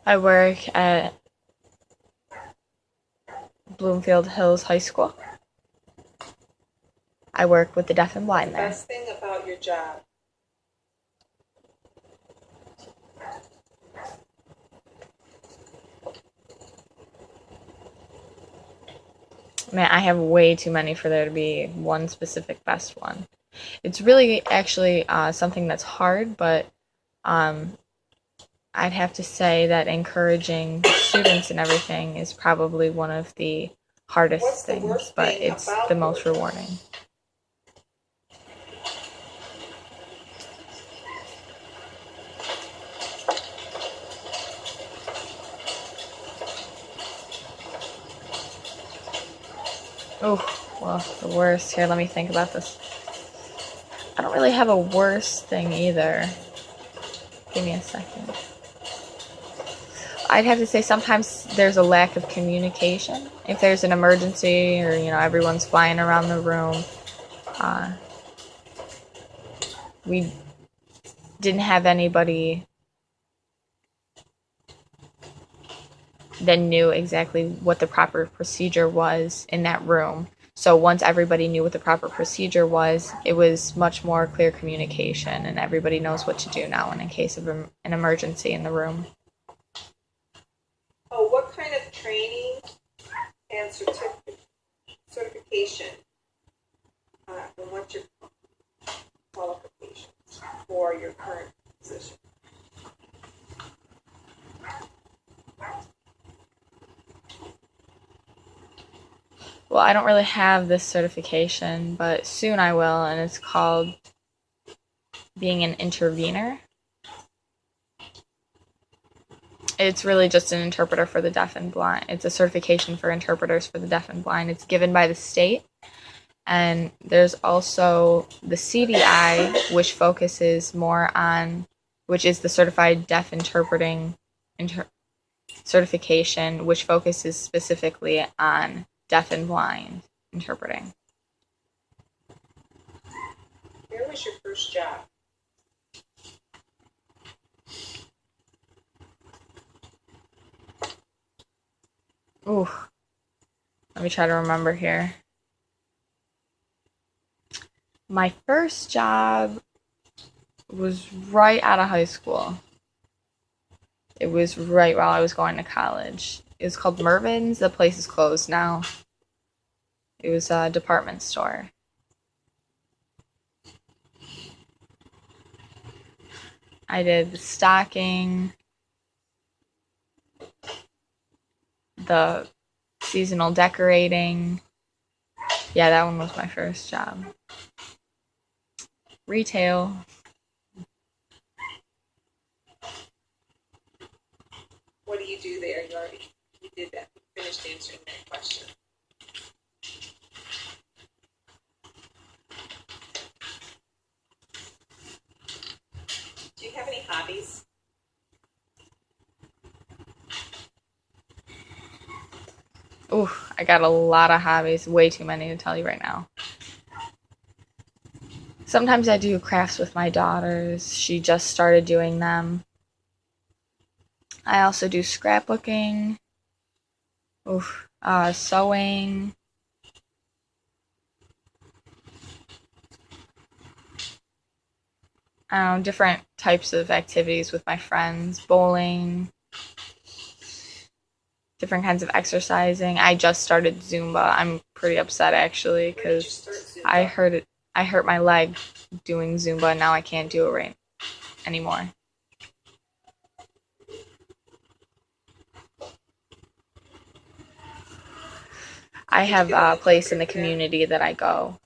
I work at Bloomfield Hills High School. I work with the deaf and blind there. Best thing about your job? Man, I have way too many for there to be one specific best one. It's really actually something that's hard, but um, I'd have to say that encouraging students and everything is probably one of the hardest things, but it's the most rewarding. Oh, well, the worst. Here, let me think about this. I don't really have a worst thing either. Give me a second. I'd have to say sometimes there's a lack of communication. If there's an emergency or, everyone's flying around the room, we didn't have anybody that knew exactly what the proper procedure was in that room. So once everybody knew what the proper procedure was, it was much more clear communication, and everybody knows what to do now in case of an emergency in the room. Oh, what kind of training and certification, and what's your qualifications for your current position? Well, I don't really have this certification, but soon I will, and it's called being an intervener. It's really just an interpreter for the deaf and blind. It's a certification for interpreters for the deaf and blind. It's given by the state. And there's also the CDI, which focuses more on, which is the Certified Deaf Interpreting certification, which focuses specifically on deaf and blind interpreting. Where was your first job? Ooh, let me try to remember here. My first job was right out of high school. It was right while I was going to college. It was called Mervyn's. The place is closed now. It was a department store. I did the stocking, the seasonal decorating. Yeah, that one was my first job. Retail. What do you do there? You did that. You finished answering that question. Do you have any hobbies? Ooh, I got a lot of hobbies. Way too many to tell you right now. Sometimes I do crafts with my daughters. She just started doing them. I also do scrapbooking. Oof, sewing. Different types of activities with my friends. Bowling. Different kinds of exercising. I just started Zumba. I'm pretty upset actually because I hurt my leg doing Zumba, and now I can't do it right anymore. I have a place in the community that I go.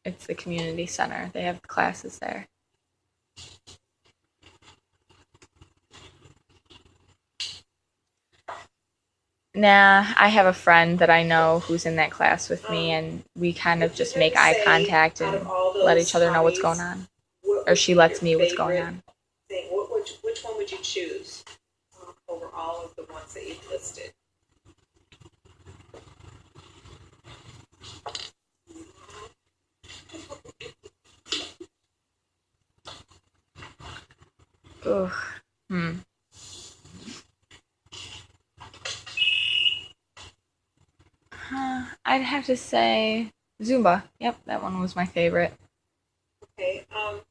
It's the community center. They have classes there. Nah, I have a friend that I know who's in that class with me, and we kind of just make eye contact and let each other know what's going on. Or she lets me what's going on. Which one would you choose over all of the ones that you've listed? Ugh. Hmm. I'd have to say Zumba. Yep, that one was my favorite. Okay.